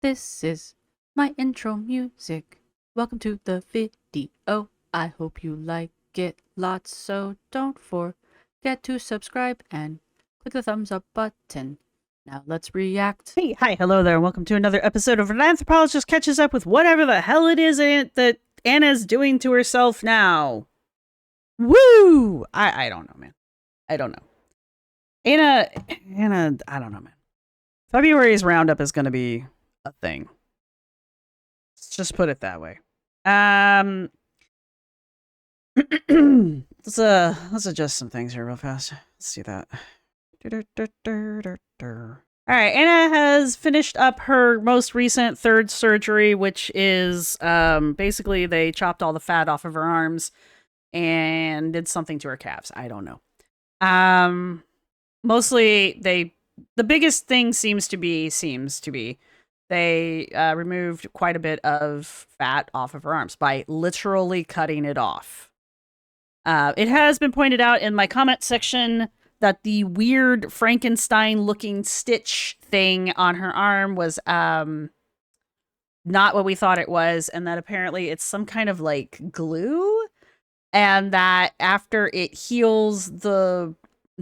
This is my intro music. Welcome to the video. I hope you like it lots, so don't forget to subscribe and click the thumbs up button. Now let's react. Hey, hi, hello there, and welcome to another episode of An Anthropologist Catches Up with whatever the hell it is that Anna's doing to herself now. Woo! I don't know, man. I don't know. Anna, I don't know, man. February's roundup is going to be a thing. Let's just put it that way. Let's adjust some things here real fast. Let's see that. All right, Anna has finished up her most recent third surgery, which is basically they chopped all the fat off of her arms and did something to her calves. I don't know. Mostly the biggest thing seems to be they removed quite a bit of fat off of her arms by literally cutting it off. It has been pointed out in my comment section that the weird Frankenstein-looking stitch thing on her arm was not what we thought it was, and that apparently it's some kind of like glue, and that after it heals,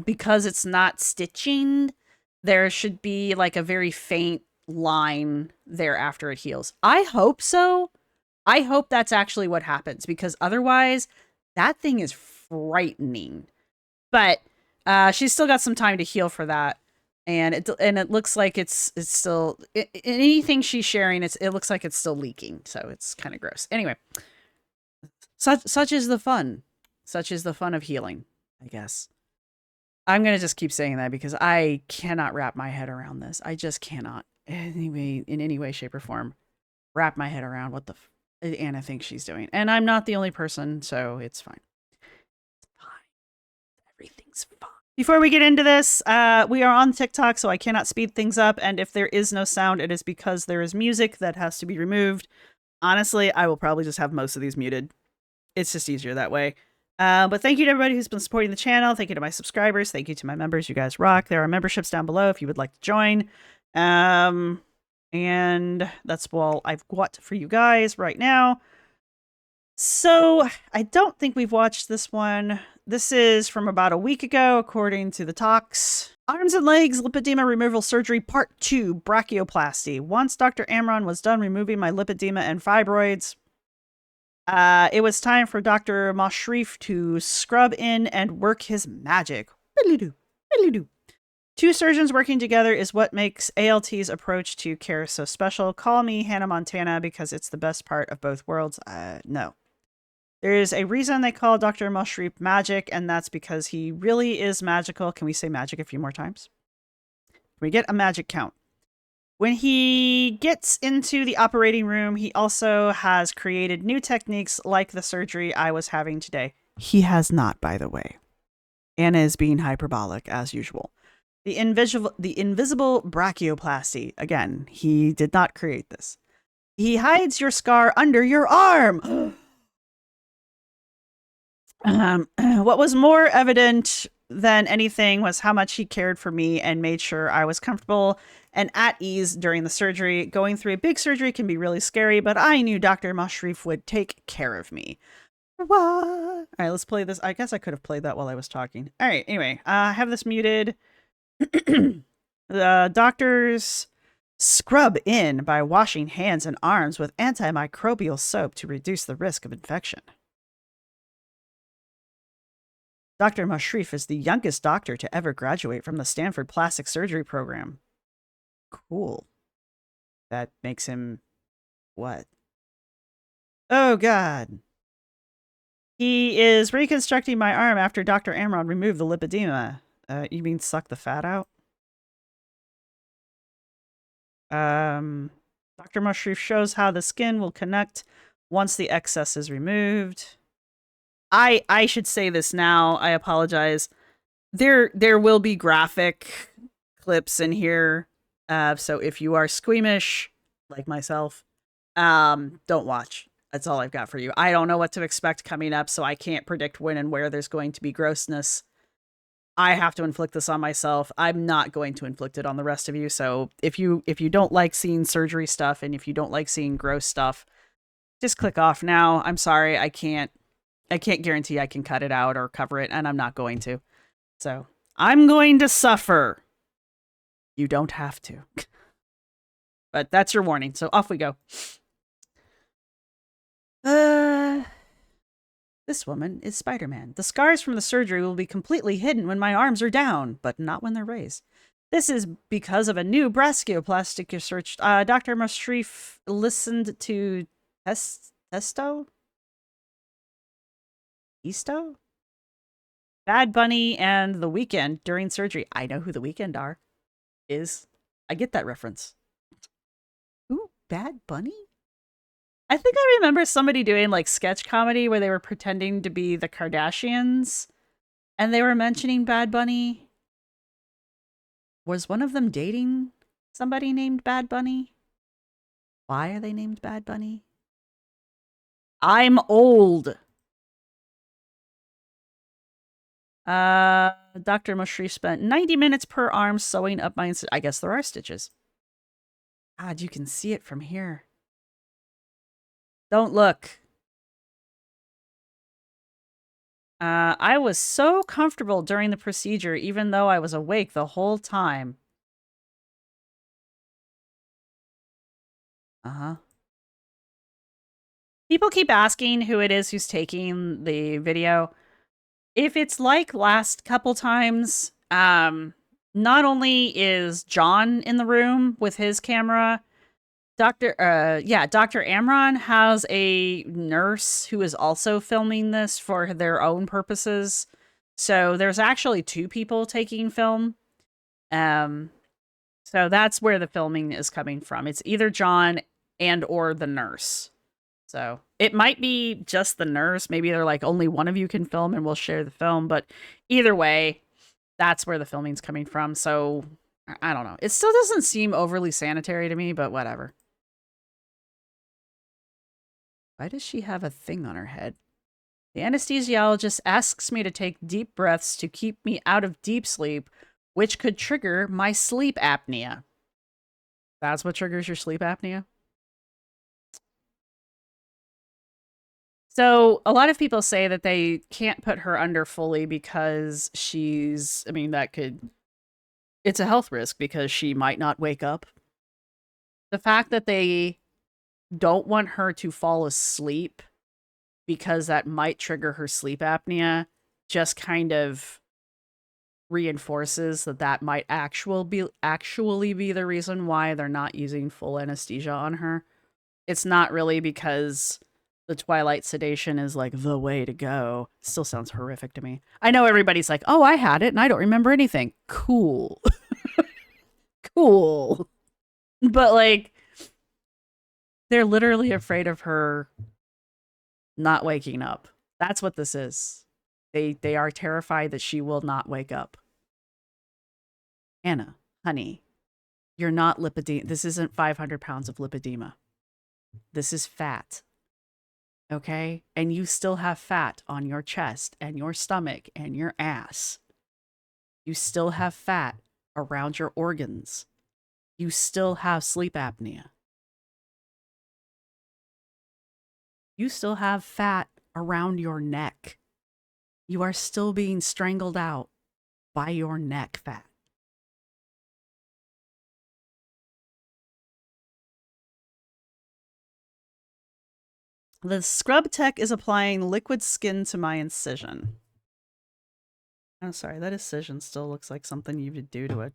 because it's not stitching, there should be like a very faint line there after it heals. I hope so. I hope that's actually what happens, because otherwise that thing is frightening. But she's still got some time to heal for that, and it looks like it's still anything she's sharing. It looks like it's still leaking, so it's kind of gross. Anyway, such is the fun. Such is the fun of healing, I guess. I'm gonna just keep saying that because I cannot wrap my head around this. I just cannot, in any way, shape, or form, wrap my head around what the Anna thinks she's doing. And I'm not the only person, so it's fine. It's fine. Everything's fine. Before we get into this, we are on TikTok, so I cannot speed things up. And if there is no sound, it is because there is music that has to be removed. Honestly, I will probably just have most of these muted. It's just easier that way. But thank you to everybody who's been supporting the channel. Thank you to my subscribers. Thank you to my members. You guys rock. There are memberships down below if you would like to join. And that's all I've got for you guys right now. So I don't think we've watched this one. This is from about a week ago, according to the talks. Arms and legs lipedema removal surgery part 2, brachioplasty. Once Dr. Amron was done removing my lipedema and fibroids, it was time for Dr. Mashrif to scrub in and work his magic. Two surgeons working together is what makes ALT's approach to care so special. Call me Hannah Montana because it's the best part of both worlds. No. There's a reason they call Dr. Mashrif magic, and that's because he really is magical. Can we say magic a few more times? Can we get a magic count? When he gets into the operating room, he also has created new techniques like the surgery I was having today. He has not, by the way. Anna is being hyperbolic, as usual. The invisible brachioplasty. Again, he did not create this. He hides your scar under your arm. What was more evident than anything was how much he cared for me and made sure I was comfortable and at ease during the surgery. Going through a big surgery can be really scary, but I knew Dr. Mashrif would take care of me. What? All right, let's play this. I guess I could have played that while I was talking. All right, anyway, I have this muted. The doctors scrub in by washing hands and arms with antimicrobial soap to reduce the risk of infection. Dr. Mashrif is the youngest doctor to ever graduate from the Stanford Plastic Surgery Program. Cool. That makes him what? Oh, God. He is reconstructing my arm after Dr. Amron removed the lipedema. You mean suck the fat out? Dr. Mashrif shows how the skin will connect once the excess is removed. I should say this now. I apologize. There will be graphic clips in here. So if you are squeamish, like myself, don't watch. That's all I've got for you. I don't know what to expect coming up, so I can't predict when and where there's going to be grossness. I have to inflict this on myself. I'm not going to inflict it on the rest of you. So if you don't like seeing surgery stuff and if you don't like seeing gross stuff, just click off now. I'm sorry, I can't guarantee I can cut it out or cover it, and I'm not going to. So I'm going to suffer. You don't have to. But that's your warning. So off we go. This woman is Spider-Man. The scars from the surgery will be completely hidden when my arms are down, but not when they're raised. This is because of a new brachioplastic research. Dr. Mushrif listened to Testo? Easto? Bad Bunny and The Weeknd during surgery. I know who The Weeknd is. I get that reference. Ooh, Bad Bunny? I think I remember somebody doing like sketch comedy where they were pretending to be the Kardashians and they were mentioning Bad Bunny. Was one of them dating somebody named Bad Bunny? Why are they named Bad Bunny? I'm old. Dr. Mushrif spent 90 minutes per arm sewing up my... I guess there are stitches. God, you can see it from here. Don't look. I was so comfortable during the procedure, even though I was awake the whole time. Uh-huh. People keep asking who it is who's taking the video. If it's like last couple times, not only is John in the room with his camera, Dr. Amron has a nurse who is also filming this for their own purposes. So there's actually two people taking film. So that's where the filming is coming from. It's either John and or the nurse. So it might be just the nurse. Maybe they're like, only one of you can film and we'll share the film. But either way, that's where the filming's coming from. So I don't know. It still doesn't seem overly sanitary to me, but whatever. Why does she have a thing on her head? The anesthesiologist asks me to take deep breaths to keep me out of deep sleep, which could trigger my sleep apnea. That's what triggers your sleep apnea? So a lot of people say that they can't put her under fully because it's a health risk because she might not wake up. The fact that they don't want her to fall asleep because that might trigger her sleep apnea just kind of reinforces that might actually be the reason why they're not using full anesthesia on her. It's not really because the twilight sedation is like the way to go. Still sounds horrific to me. I know everybody's like, oh, I had it and I don't remember anything. Cool. Cool. But like, they're literally afraid of her not waking up. That's what this is. They are terrified that she will not wake up. Anna, honey, you're not lipedema. This isn't 500 pounds of lipedema. This is fat. Okay? And you still have fat on your chest and your stomach and your ass. You still have fat around your organs. You still have sleep apnea. You still have fat around your neck. You are still being strangled out by your neck fat. The scrub tech is applying liquid skin to my incision. I'm sorry, that incision still looks like something you would do to a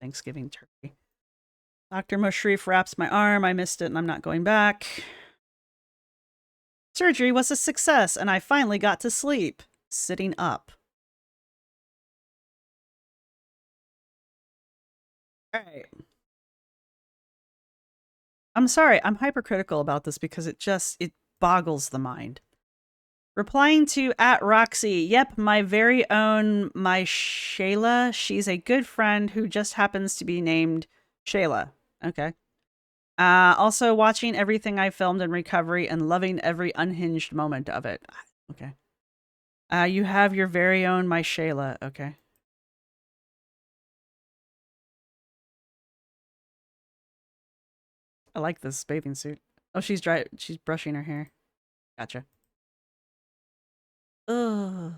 Thanksgiving turkey. Dr. Mushrif wraps my arm. I missed it and I'm not going back. Surgery was a success and I finally got to sleep, sitting up. All right. I'm sorry, I'm hypercritical about this because it boggles the mind. Replying to @Roxy, yep, my very own my Shayla. She's a good friend who just happens to be named Shayla. Okay. Also watching everything I filmed in recovery and loving every unhinged moment of it. Okay. You have your very own my Shayla. Okay. I like this bathing suit. Oh, she's dry. She's brushing her hair. Gotcha. Ugh.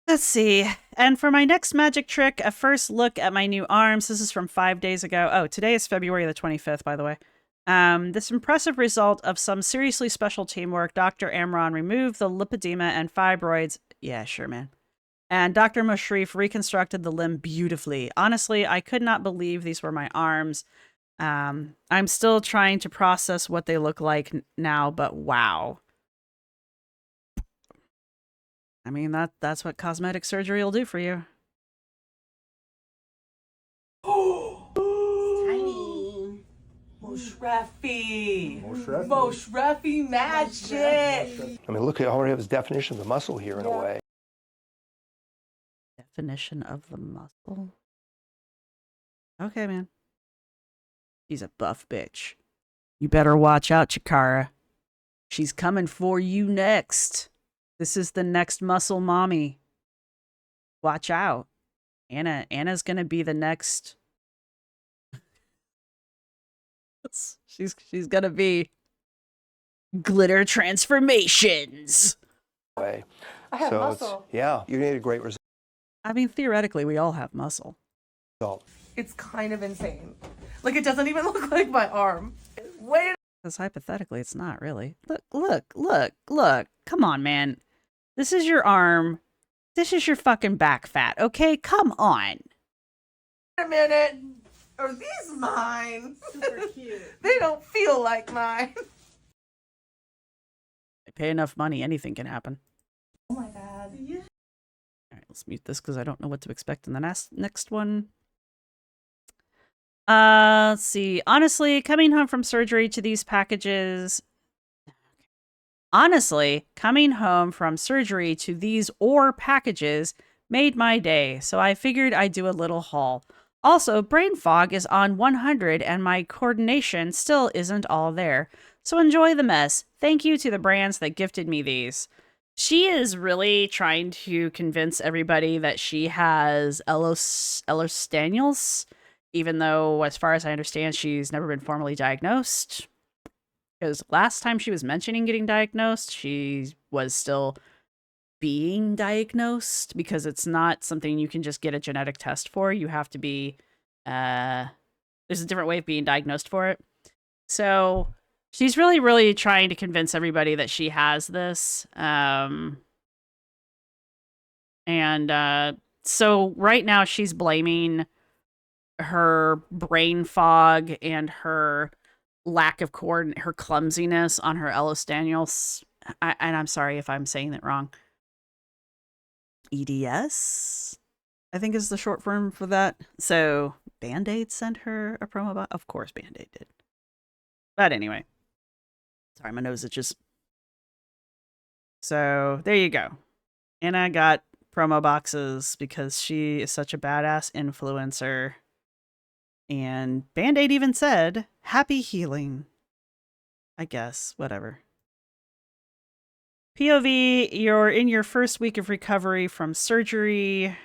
Let's see. And for my next magic trick, a first look at my new arms. This is from 5 days ago. Oh, today is February the 25th, by the way. This impressive result of some seriously special teamwork, Dr. Amron removed the lipedema and fibroids. Yeah, sure, man. And Dr. Mushrif reconstructed the limb beautifully. Honestly, I could not believe these were my arms. I'm still trying to process what they look like now, but wow. I mean, that's what cosmetic surgery will do for you. Tiny. Moshrefi. Moshrefi magic. I mean, look, I already have his definition of the muscle here in a way. Definition of the muscle. Okay, man. She's a buff bitch. You better watch out, Chikara. She's coming for you next. This is the next muscle mommy. Watch out. Anna's gonna be the next. She's gonna be glitter transformations. I have muscle. Yeah, you need a great result. I mean, theoretically, we all have muscle. It's kind of insane. Like, it doesn't even look like my arm. Wait. Because hypothetically, it's not really. Look. Come on, man. This is your arm. This is your fucking back fat, okay? Come on. A minute. Are these mine? Super cute. They don't feel like mine. I pay enough money, anything can happen. Oh my god. Yeah. All right, let's mute this because I don't know what to expect in the next one. Let's see. Honestly, coming home from surgery to these packages. Honestly, coming home from surgery to these packages made my day, so I figured I'd do a little haul. Also, brain fog is on 100 and my coordination still isn't all there. So enjoy the mess. Thank you to the brands that gifted me these. She is really trying to convince everybody that she has Ehlers-Danlos, even though, as far as I understand, she's never been formally diagnosed. Because last time she was mentioning getting diagnosed, she was still being diagnosed, because it's not something you can just get a genetic test for. You have to be, there's a different way of being diagnosed for it. So she's really trying to convince everybody that she has this. So right now she's blaming her brain fog and her lack of her clumsiness on her Ehlers-Danlos. And I'm sorry if I'm saying it wrong. EDS, I think, is the short form for that. So Band-Aid sent her a promo box. Of course Band-Aid did. But anyway. Sorry, my nose itches. So there you go. Anna got promo boxes because she is such a badass influencer. And Band-Aid even said, happy healing. I guess, whatever. POV, you're in your first week of recovery from surgery.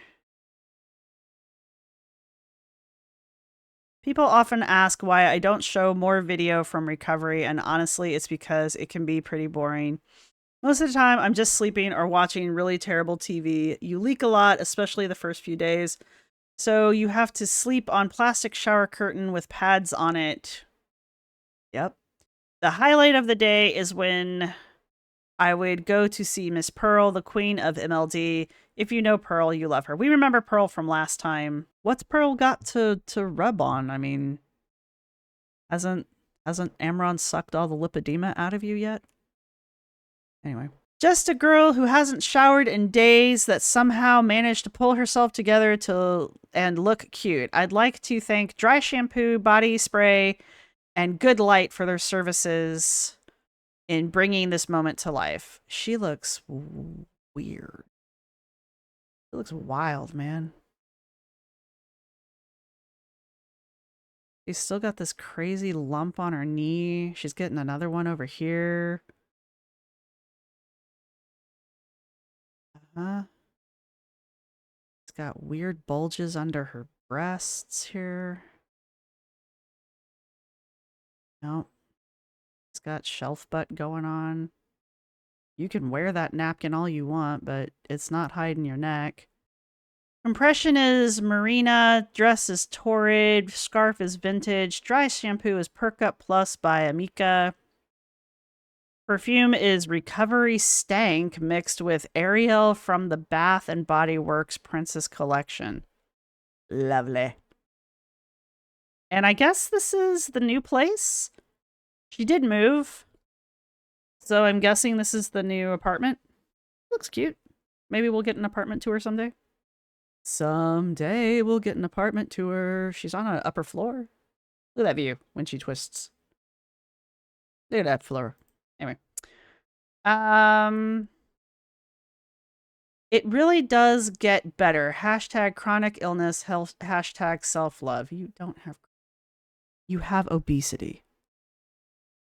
People often ask why I don't show more video from recovery, and honestly, it's because it can be pretty boring. Most of the time, I'm just sleeping or watching really terrible TV. You leak a lot, especially the first few days. So you have to sleep on plastic shower curtain with pads on it. Yep. The highlight of the day is when I would go to see Miss Pearl, the queen of MLD. If you know Pearl, you love her. We remember Pearl from last time. What's Pearl got to rub on? I mean, hasn't Amron sucked all the lipedema out of you yet? Anyway. Just a girl who hasn't showered in days that somehow managed to pull herself together and look cute. I'd like to thank Dry Shampoo, Body Spray, and Good Light for their services in bringing this moment to life. She looks weird. She looks wild, man. She's still got this crazy lump on her knee. She's getting another one over here. It's got weird bulges under her breasts here. No. It's got shelf butt going on. You can wear that napkin all you want, but it's not hiding your neck. Compression is Marina, dress is Torrid, scarf is Vintage, dry shampoo is Perk Up Plus by Amika. Perfume is Recovery Stank mixed with Ariel from the Bath and Body Works Princess Collection. Lovely. And I guess this is the new place. She did move. So I'm guessing this is the new apartment. Looks cute. Maybe we'll get an apartment tour someday. Someday we'll get an apartment tour. She's on an upper floor. Look at that view when she twists. Look at that floor. Anyway. It really does get better. Hashtag chronic illness, health, hashtag self-love. You have obesity.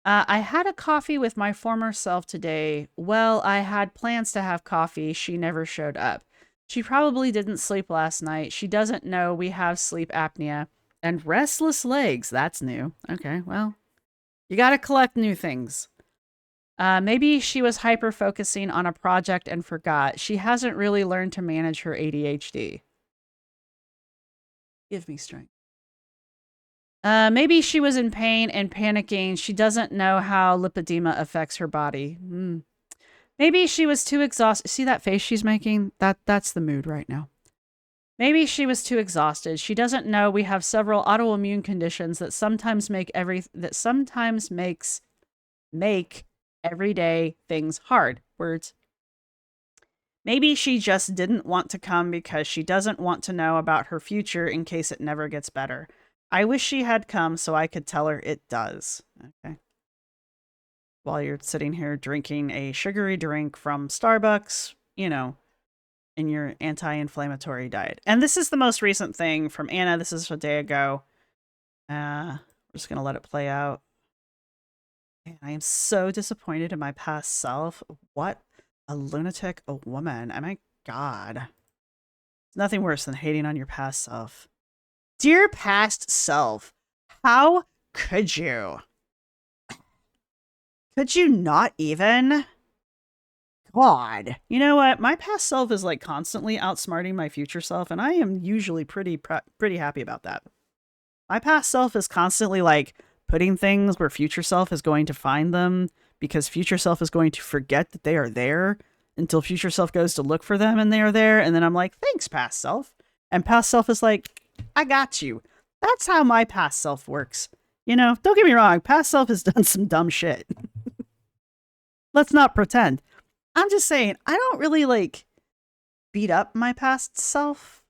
I had a coffee with my former self today. Well, I had plans to have coffee. She never showed up. She probably didn't sleep last night. She doesn't know we have sleep apnea. And restless legs. That's new. Okay, well, you gotta collect new things. Maybe she was hyper-focusing on a project and forgot. She hasn't really learned to manage her ADHD. Give me strength. Maybe she was in pain and panicking. She doesn't know how lipedema affects her body. Maybe she was too exhausted. See that face she's making? That's the mood right now. Maybe she was too exhausted. She doesn't know we have several autoimmune conditions that sometimes make everyday things hard. Words. Maybe she just didn't want to come because she doesn't want to know about her future in case it never gets better. I wish she had come so I could tell her it does. Okay. While you're sitting here drinking a sugary drink from Starbucks, you know, in your anti-inflammatory diet. And this is the most recent thing from Anna. This is a day ago. We're just going to let it play out. And I am so disappointed in my past self. What a lunatic a woman. Oh my God. It's nothing worse than hating on your past self. Dear past self, how could you? Could you not even? God. You know what? My past self is like constantly outsmarting my future self, and I am usually pretty happy about that. My past self is constantly like putting things where future self is going to find them because future self is going to forget that they are there until future self goes to look for them and they are there. And then I'm like, thanks, past self. And past self is like, I got you. That's how my past self works. You know, don't get me wrong. Past self has done some dumb shit. Let's not pretend. I'm just saying, I don't really like beat up my past self.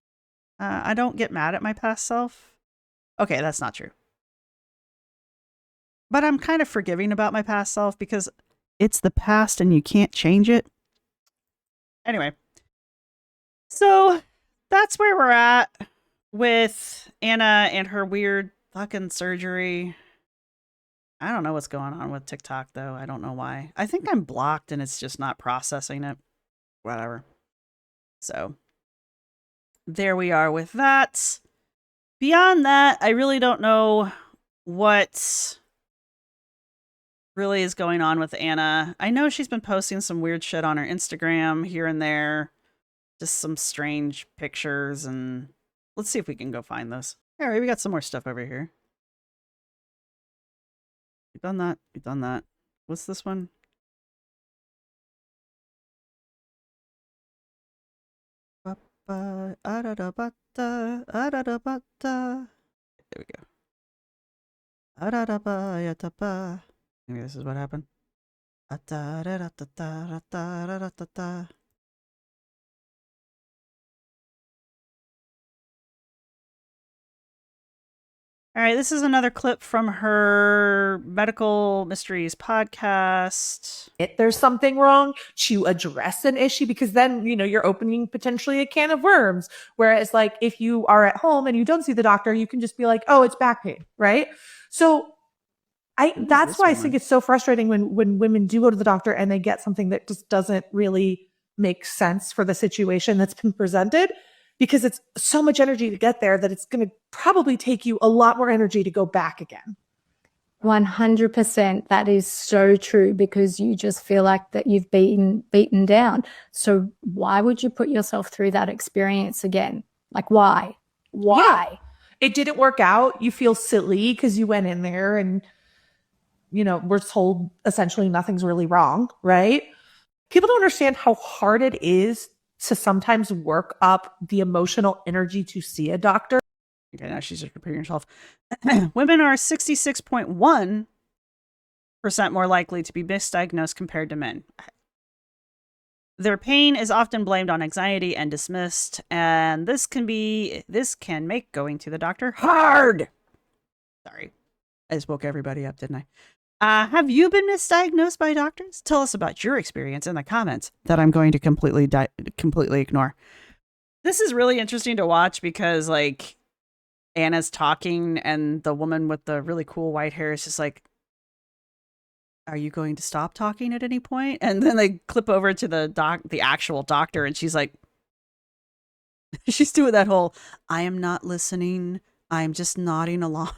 I don't get mad at my past self. Okay, that's not true. But I'm kind of forgiving about my past self because it's the past and you can't change it. Anyway, so that's where we're at with Anna and her weird fucking surgery. I don't know what's going on with TikTok, though. I don't know why. I think I'm blocked and it's just not processing it. Whatever. So there we are with that. Beyond that, I really don't know what really is going on with Anna. I know she's been posting some weird shit on her Instagram here and there. Just some strange pictures, and let's see if we can go find those. All right, we got some more stuff over here. We've done that. We've done that. What's this one? There we go. Maybe this is what happened. All right, this is another clip from her Medical Mysteries podcast. If there's something wrong, to address an issue, because then, you know, you're opening potentially a can of worms. Whereas like if you are at home and you don't see the doctor, you can just be like, oh, it's back pain, right? So that's why I think it's so frustrating when women do go to the doctor and they get something that just doesn't really make sense for the situation that's been presented, because it's so much energy to get there that it's going to probably take you a lot more energy to go back again. 100%. That is so true, because you just feel like that you've beaten down. So why would you put yourself through that experience again? Like, why? Why? It didn't work out. You feel silly because you went in there and, we're told essentially nothing's really wrong, right? People don't understand how hard it is to sometimes work up the emotional energy to see a doctor. Okay, now she's just repeating herself. Women are 66.1% more likely to be misdiagnosed compared to men. Their pain is often blamed on anxiety and dismissed, and this can make going to the doctor hard. Sorry, I just woke everybody up, didn't I? Have you been misdiagnosed by doctors? Tell us about your experience in the comments that I'm going to completely ignore. This is really interesting to watch because, like, Anna's talking and the woman with the really cool white hair is just like, are you going to stop talking at any point? And then they clip over to the actual doctor, and she's like, she's doing that whole, I am not listening, I'm just nodding along.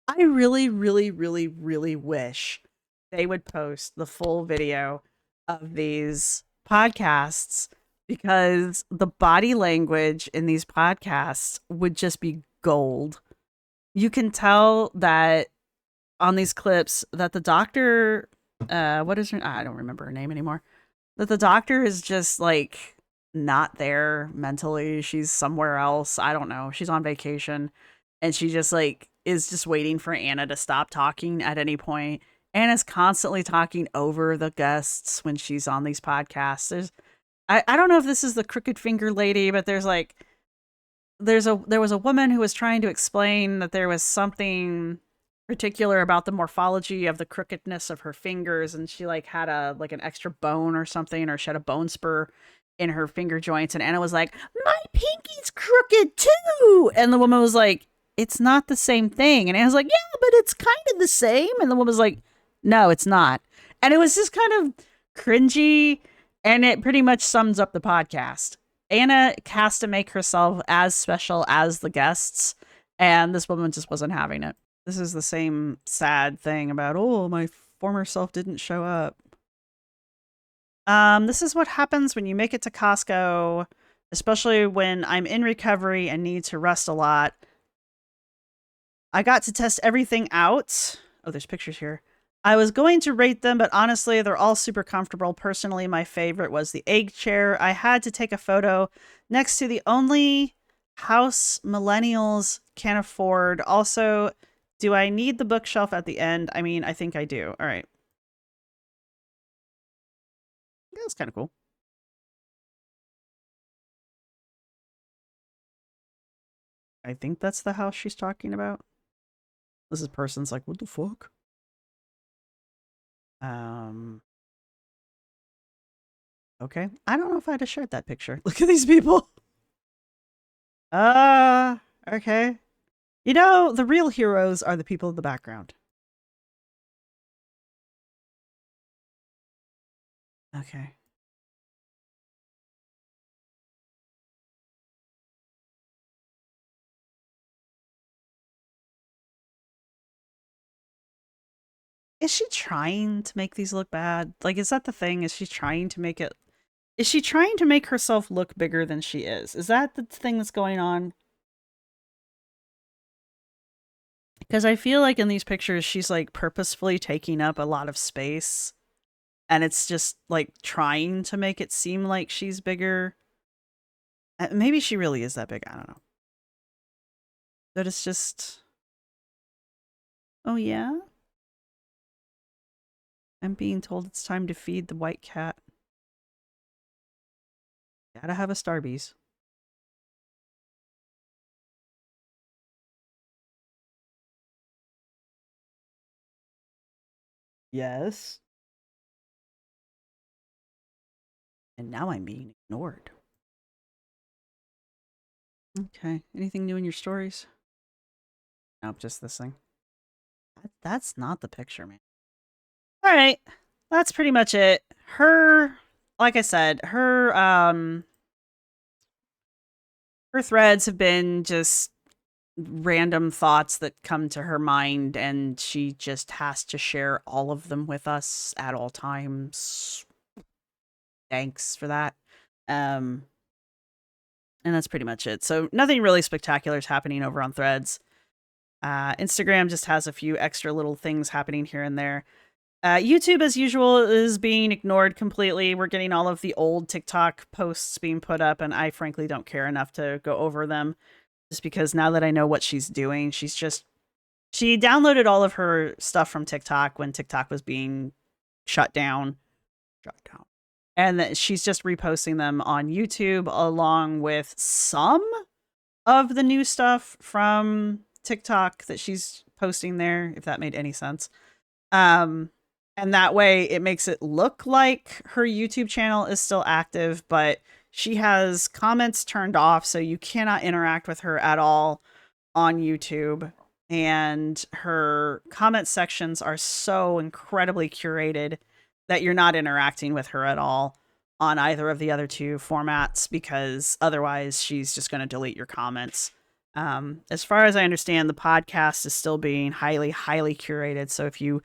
I really, really, really, really wish they would post the full video of these podcasts, because the body language in these podcasts would just be gold. You can tell that on these clips that the doctor, what is her? I don't remember her name anymore. That the doctor is just like not there mentally. She's somewhere else. I don't know. She's on vacation, and she just like is just waiting for Anna to stop talking at any point. Anna's constantly talking over the guests when she's on these podcasts. I don't know if this is the crooked finger lady, but there was a woman who was trying to explain that there was something particular about the morphology of the crookedness of her fingers, and she like had an extra bone or something, or she had a bone spur in her finger joints, and Anna was like, my pinky's crooked too, and the woman was like, it's not the same thing, and Anna's like, yeah, but it's kind of the same, and the woman was like, no, it's not. And it was just kind of cringy, and it pretty much sums up the podcast. Anna has to make herself as special as the guests, and this woman just wasn't having it. This is the same sad thing about, oh, my former self didn't show up. This is what happens when you make it to Costco, especially when I'm in recovery and need to rest a lot. I got to test everything out. Oh, there's pictures here. I was going to rate them, but honestly, they're all super comfortable. Personally, my favorite was the egg chair. I had to take a photo next to the only house millennials can afford. Also, do I need the bookshelf at the end? I mean, I think I do. All right. Yeah, that's kind of cool. I think that's the house she's talking about. This person's like, what the fuck? Okay. I don't know if I'd have shared that picture. Look at these people. Okay. You know, the real heroes are the people in the background. Okay. Is she trying to make these look bad? Like, is that the thing? Is she trying to make herself look bigger than she is? Is that the thing that's going on? Because I feel like in these pictures, she's like purposefully taking up a lot of space. And it's just like trying to make it seem like she's bigger. Maybe she really is that big. I don't know. But it's just... Oh, yeah? I'm being told it's time to feed the white cat. Gotta have a Starbucks. Yes. And now I'm being ignored. Okay. Anything new in your stories? Nope, just this thing. That's not the picture, man. All right. That's pretty much it. Like I said, her threads have been just random thoughts that come to her mind, and she just has to share all of them with us at all times. Thanks for that. And that's pretty much it. So nothing really spectacular is happening over on Threads. Instagram just has a few extra little things happening here and there. YouTube, as usual, is being ignored completely. We're getting all of the old TikTok posts being put up, and I frankly don't care enough to go over them. Just because now that I know what she's doing, she downloaded all of her stuff from TikTok when TikTok was being shut down. And that she's just reposting them on YouTube along with some of the new stuff from TikTok that she's posting there, if that made any sense. And that way it makes it look like her YouTube channel is still active, but she has comments turned off, so you cannot interact with her at all on YouTube. And her comment sections are so incredibly curated that you're not interacting with her at all on either of the other two formats, because otherwise she's just going to delete your comments. As far as I understand, the podcast is still being highly, highly curated. So if you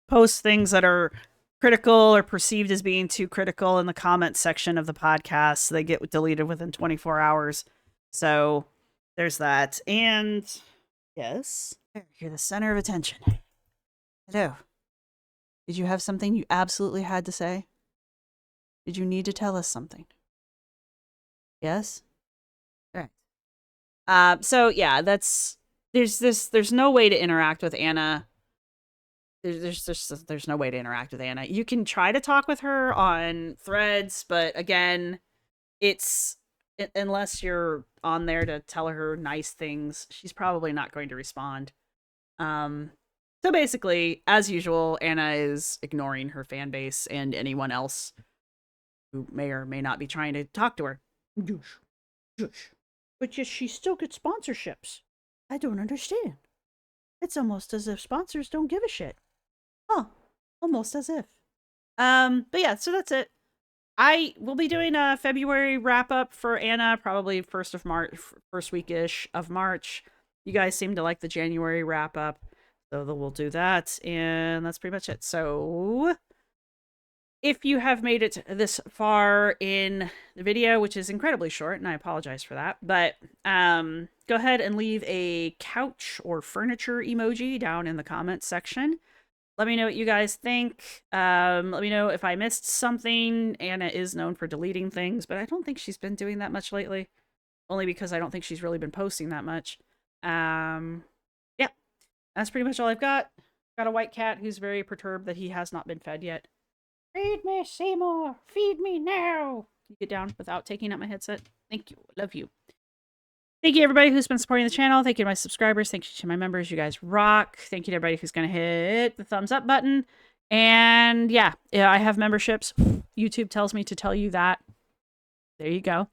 post things that are critical or perceived as being too critical in the comment section of the podcast, they get deleted within 24 hours. So there's that. And yes, you're the center of attention. Hello. Did you have something you absolutely had to say? Did you need to tell us something? Yes? All right. So yeah, there's no way to interact with Anna. There's no way to interact with Anna. You can try to talk with her on Threads, but again, it's unless you're on there to tell her nice things, she's probably not going to respond. So basically, as usual, Anna is ignoring her fan base and anyone else who may or may not be trying to talk to her. But yet she still gets sponsorships. I don't understand. It's almost as if sponsors don't give a shit. Huh. Almost as if. But yeah, so that's it. I will be doing a February wrap up for Anna, probably first weekish of March. You guys seem to like the January wrap up, so we'll do that, and that's pretty much it. So if you have made it this far in the video, which is incredibly short, and I apologize for that, but go ahead and leave a couch or furniture emoji down in the comments section. Let me know what you guys think. Let me know if I missed something. Anna is known for deleting things, but I don't think she's been doing that much lately. Only because I don't think she's really been posting that much. Yeah, that's pretty much all I've got. Got a white cat who's very perturbed that he has not been fed yet. Feed me, Seymour! Feed me now! You get down without taking out my headset. Thank you. Love you. Thank you, everybody who's been supporting the channel. Thank you to my subscribers. Thank you to my members. You guys rock. Thank you to everybody who's going to hit the thumbs up button. And yeah, I have memberships. YouTube tells me to tell you that. There you go.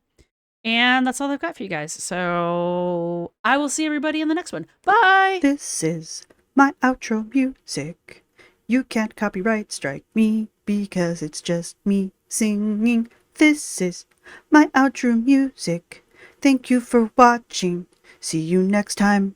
And that's all I've got for you guys. So I will see everybody in the next one. Bye! This is my outro music. You can't copyright strike me because it's just me singing. This is my outro music. Thank you for watching. See you next time.